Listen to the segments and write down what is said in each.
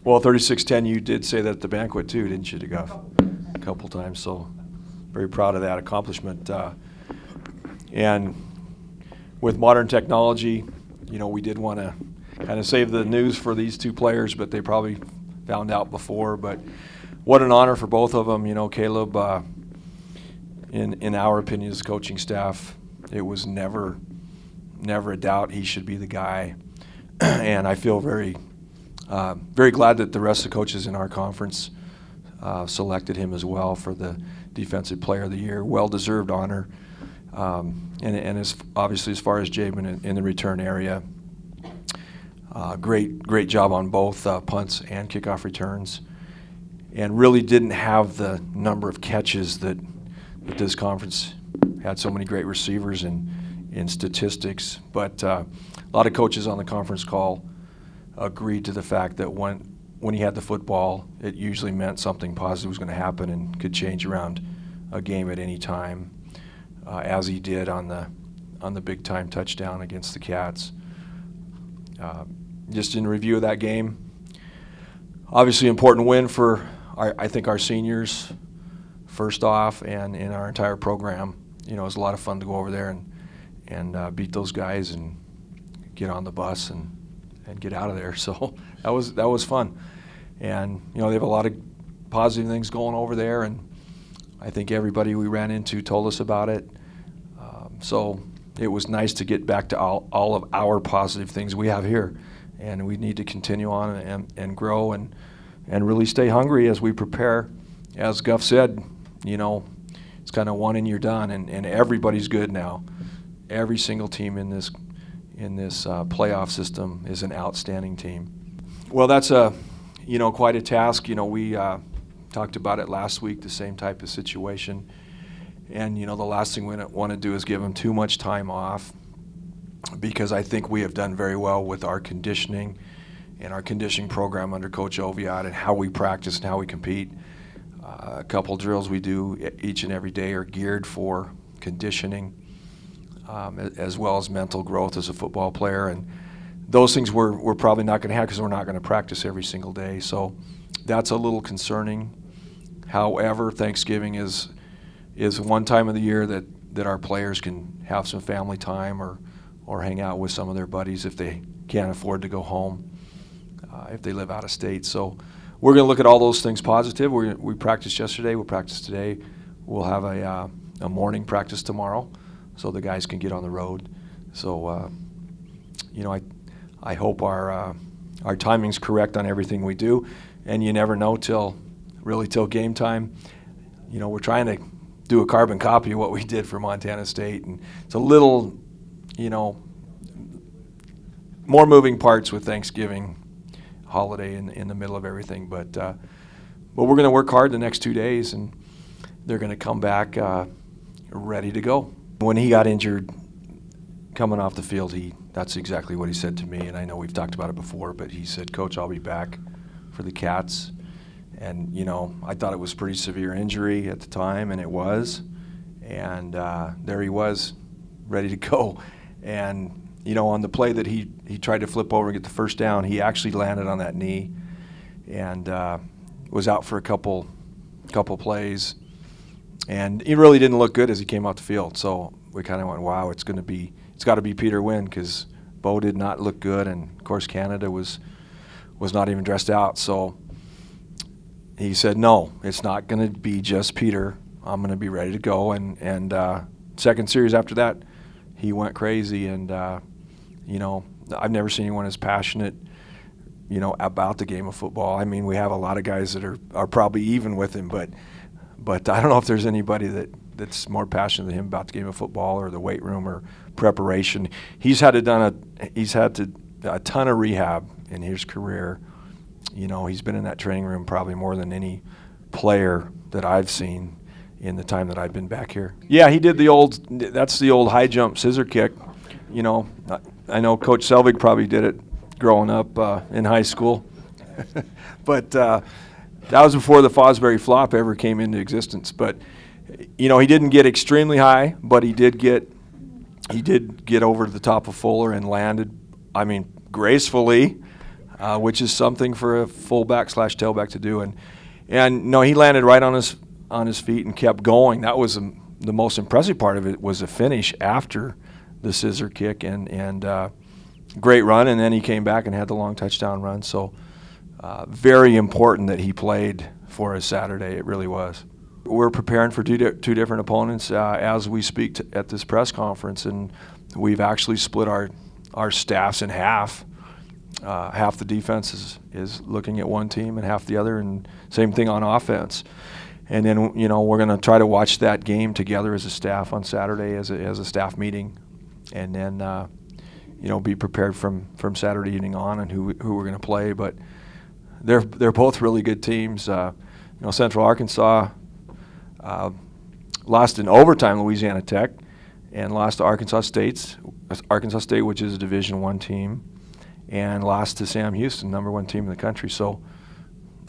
Well, 36-10, you did say that at the banquet too, didn't you, Guff? A couple times, so very proud of that accomplishment. And with modern technology, you know, we did want to kind of save the news for these two players, but they probably found out before. But what an honor for both of them. You know, Caleb, in our opinion as coaching staff, it was never a doubt he should be the guy. And I feel very glad that the rest of the coaches in our conference selected him as well for the Defensive Player of the Year. Well-deserved honor. And obviously as far as Jabin in the return area, great job on both punts and kickoff returns, and really didn't have the number of catches that this conference had. So many great receivers in statistics, but a lot of coaches on the conference call agreed to the fact that when he had the football, it usually meant something positive was going to happen and could change around a game at any time, as he did on the big time touchdown against the Cats. Just in review of that game, obviously important win for I think our seniors first off, and in our entire program. You know, it was a lot of fun to go over there and beat those guys and get on the bus and get out of there. So that was fun. And you know, they have a lot of positive things going over there, and I think everybody we ran into told us about it. So it was nice to get back to all of our positive things we have here, and we need to continue on and grow and really stay hungry as we prepare. As Guff said, you know, it's kind of one and you're done, and everybody's good now. Every single team in this playoff system is an outstanding team. Well, that's quite a task. You know, we talked about it last week, the same type of situation. And, you know, the last thing we want to do is give them too much time off, because I think we have done very well with our conditioning and our conditioning program under Coach Oviatt and how we practice and how we compete. A couple drills we do each and every day are geared for conditioning, as well as mental growth as a football player. And those things we're probably not going to have, because we're not going to practice every single day. So that's a little concerning. However, Thanksgiving is one time of the year that our players can have some family time or hang out with some of their buddies if they can't afford to go home, if they live out of state. So we're going to look at all those things positive. We practiced yesterday. We'll practice today. We'll have a morning practice tomorrow, so the guys can get on the road. So you know, I hope our timing's correct on everything we do, and you never know till game time. You know, we're trying to do a carbon copy of what we did for Montana State, and it's a little, you know, more moving parts with Thanksgiving holiday in the middle of everything. But we're going to work hard the next 2 days, and they're going to come back ready to go. When he got injured coming off the field, that's exactly what he said to me, and I know we've talked about it before, but he said, "Coach, I'll be back for the Cats." And, you know, I thought it was a pretty severe injury at the time, and it was. And there he was, ready to go. And, you know, on the play that he tried to flip over and get the first down, he actually landed on that knee and was out for a couple plays. And he really didn't look good as he came out the field. So we kind of went, wow, it's got to be Peter Wynn, because Bo did not look good. And, of course, Canada was not even dressed out. So he said, no, it's not going to be just Peter. I'm going to be ready to go. And second series after that, he went crazy. And, you know, I've never seen anyone as passionate, you know, about the game of football. I mean, we have a lot of guys that are probably even with him, but I don't know if there's anybody that's more passionate than him about the game of football or the weight room or preparation. He's had a ton of rehab in his career. You know, he's been in that training room probably more than any player that I've seen in the time that I've been back here. Yeah, he did that's the old high jump scissor kick. You know, I know Coach Selvig probably did it growing up in high school. But that was before the Fosbury flop ever came into existence. But, you know, he didn't get extremely high, but he did get over the top of Fuller and landed, I mean, gracefully. which is something for a fullback / tailback to do. And no, he landed right on his feet and kept going. That was the most impressive part of it, was the finish after the scissor kick and great run. And then he came back and had the long touchdown run. So very important that he played for us Saturday. It really was. We're preparing for two different opponents as we speak at this press conference, and we've actually split our staffs in half. Half the defense is looking at one team and half the other, and same thing on offense. And then we're going to try to watch that game together as a staff on Saturday as a staff meeting, and then be prepared from Saturday evening on and who we're going to play. But they're both really good teams. Central Arkansas lost in overtime Louisiana Tech, and lost to Arkansas State, which is a Division I team, and lost to Sam Houston, #1 team in the country. So,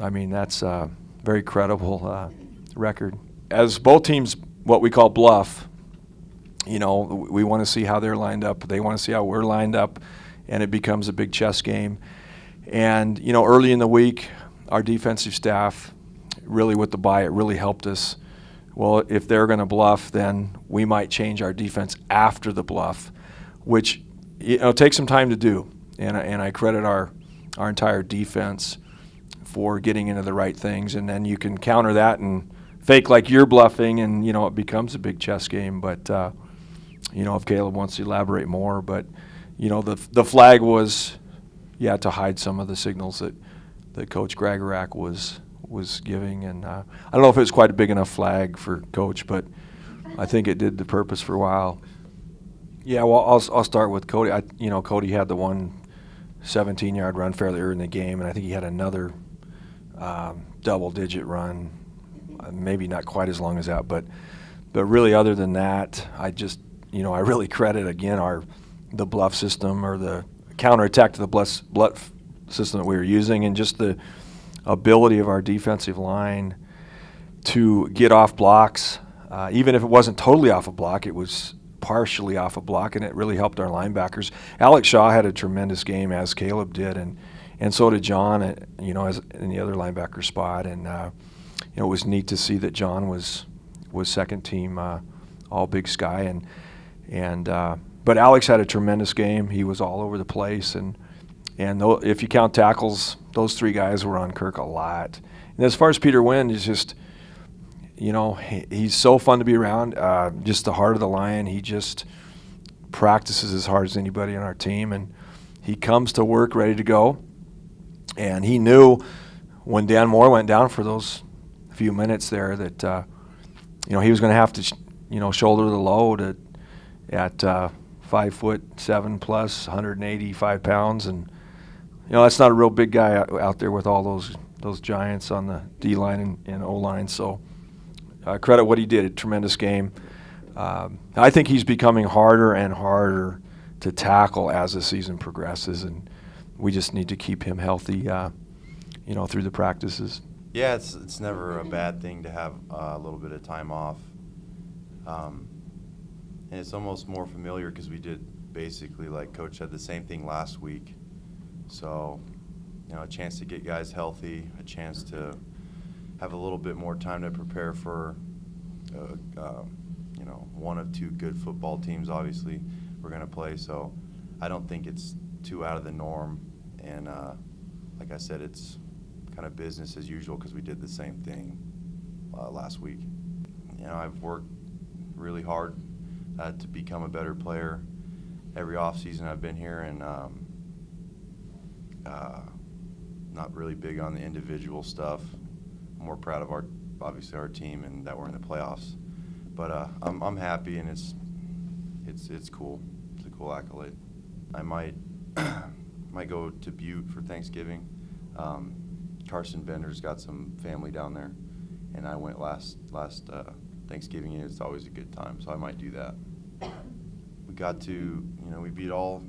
I mean, that's a very credible record. As both teams, what we call bluff, we want to see how they're lined up. They want to see how we're lined up, and it becomes a big chess game. And, early in the week, our defensive staff, really with the bye, it really helped us. Well, if they're going to bluff, then we might change our defense after the bluff, which takes some time to do. And I credit our entire defense for getting into the right things. And then you can counter that and fake like you're bluffing, and it becomes a big chess game. But if Caleb wants to elaborate more, but the flag was to hide some of the signals that Coach Gregorak was giving, and I don't know if it was quite a big enough flag for Coach, but I think it did the purpose for a while. Yeah, well, I'll start with Cody. Cody had the one 17-yard run fairly early in the game, and I think he had another double-digit run, maybe not quite as long as that, but really other than that, I just I really credit again the bluff system, or the counterattack to the bluff system that we were using, and just the ability of our defensive line to get off blocks. Even if it wasn't totally off a block, it was partially off a block, and it really helped our linebackers. Alex Shaw had a tremendous game, as Caleb did, and so did John, as in the other linebacker spot. And it was neat to see that John was second team All Big Sky, but Alex had a tremendous game. He was all over the place, and if you count tackles, those three guys were on Kirk a lot. And as far as Peter Wynn, is just, he's so fun to be around. Just the heart of the lion. He just practices as hard as anybody on our team, and he comes to work ready to go. And he knew when Dan Moore went down for those few minutes there that he was going to have to shoulder the load at 5'7" plus, 185 pounds, and that's not a real big guy out there with all those giants on the D line and O line. So credit what he did. A tremendous game. I think he's becoming harder and harder to tackle as the season progresses, and we just need to keep him healthy, through the practices. Yeah, it's never a bad thing to have a little bit of time off, and it's almost more familiar because we did basically, like Coach said, the same thing last week. So, a chance to get guys healthy, a chance to have a little bit more time to prepare for, one of two good football teams, obviously, we're going to play. So I don't think it's too out of the norm. And like I said, it's kind of business as usual because we did the same thing last week. I've worked really hard to become a better player every offseason I've been here, and not really big on the individual stuff. I'm more proud of obviously our team and that we're in the playoffs. But I'm happy, and it's cool. It's a cool accolade. I might go to Butte for Thanksgiving. Carson Bender's got some family down there, and I went last Thanksgiving, and it's always a good time, so I might do that. We got to, we beat all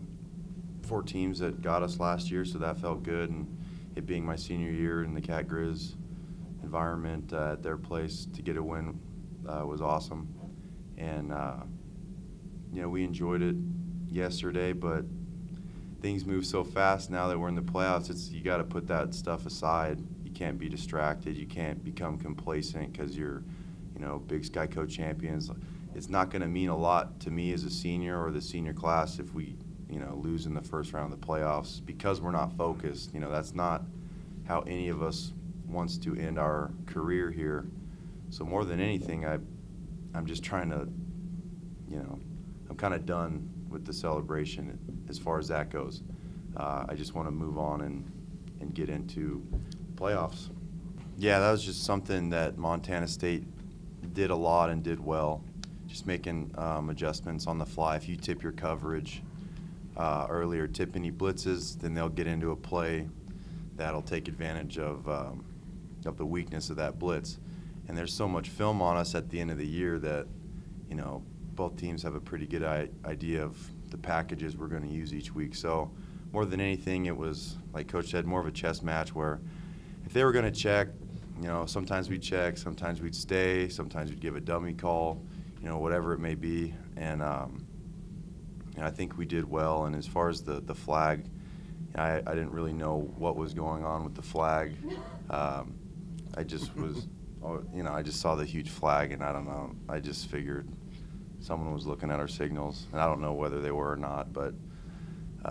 4 teams that got us last year, so that felt good, and it being my senior year in the Cat Grizz environment at their place to get a win was awesome. And we enjoyed it yesterday, but things move so fast now that we're in the playoffs. You got to put that stuff aside. You can't be distracted. You can't become complacent because you're, Big Sky co-champions. It's not going to mean a lot to me as a senior or the senior class if we, lose in the first round of the playoffs because we're not focused. That's not how any of us wants to end our career here. So more than anything, I'm just trying to, I'm kind of done with the celebration as far as that goes. I just want to move on and get into playoffs. Yeah, that was just something that Montana State did a lot and did well. Just making adjustments on the fly. If you tip your coverage early or tip any blitzes, then they'll get into a play that'll take advantage of the weakness of that blitz. And there's so much film on us at the end of the year that, both teams have a pretty good idea of the packages we're going to use each week. So more than anything, it was, like Coach said, more of a chess match where if they were going to check, sometimes we'd check, sometimes we'd stay, sometimes we'd give a dummy call, whatever it may be. And I think we did well. And as far as the flag, I didn't really know what was going on with the flag. I just was, I just saw the huge flag, and I don't know. I just figured someone was looking at our signals, and I don't know whether they were or not, but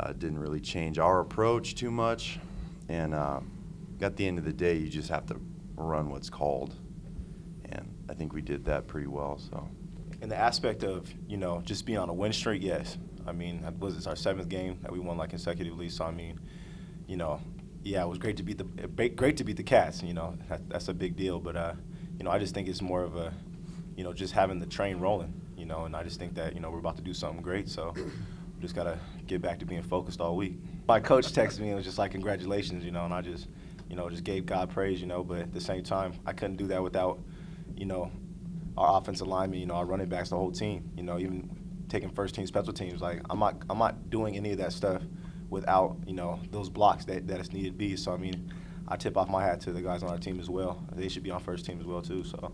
it didn't really change our approach too much. And at the end of the day, you just have to run what's called, and I think we did that pretty well. So, in the aspect of just being on a win streak, yes. I mean, was this our 7th game that we won consecutively? So I mean, yeah, it was great to beat the Cats. That's a big deal. But I just think it's more of a, just having the train rolling. And I just think that we're about to do something great. So we just gotta get back to being focused all week. My coach texted me and was just like, congratulations, and I just, just gave God praise, But at the same time, I couldn't do that without, our offensive linemen, our running backs, the whole team. Even taking first team special teams. Like I'm not doing any of that stuff without those blocks that it's needed to be. So I mean, I tip off my hat to the guys on our team as well. They should be on first team as well too. So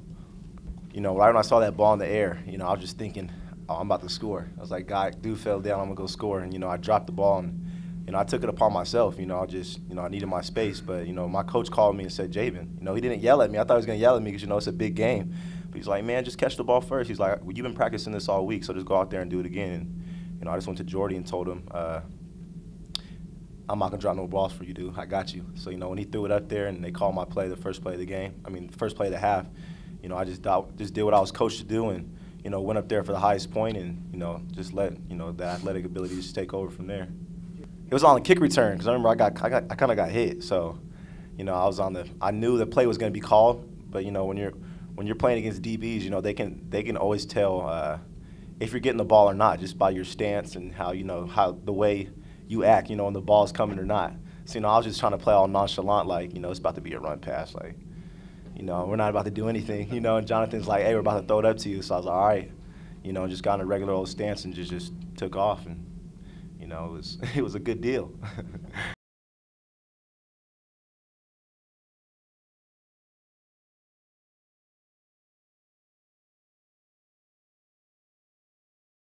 right when I saw that ball in the air, I was just thinking, oh, I'm about to score. I was like, God, dude fell down, I'm gonna go score. And I dropped the ball and I took it upon myself. I just I needed my space. But my coach called me and said, Jabin, he didn't yell at me. I thought he was gonna yell at me because it's a big game. But he's like, man, just catch the ball first. He's like, well, you've been practicing this all week, so just go out there and do it again. And I just went to Jordy and told him, I'm not gonna drop no balls for you, dude. I got you. So when he threw it up there and they called my play, the first play of the game, the first play of the half, I just did what I was coached to do and went up there for the highest point and just let the athletic ability just take over from there. It was on the kick return because I remember I kind of got hit. So I knew the play was gonna be called, but when you're playing against DBs, they can always tell if you're getting the ball or not just by your stance and how how the way you act, when the ball's coming or not. So I was just trying to play all nonchalant, like it's about to be a run pass, like we're not about to do anything, And Jonathan's like, hey, we're about to throw it up to you. So I was like, all right, just got in a regular old stance and just took off, and it was a good deal.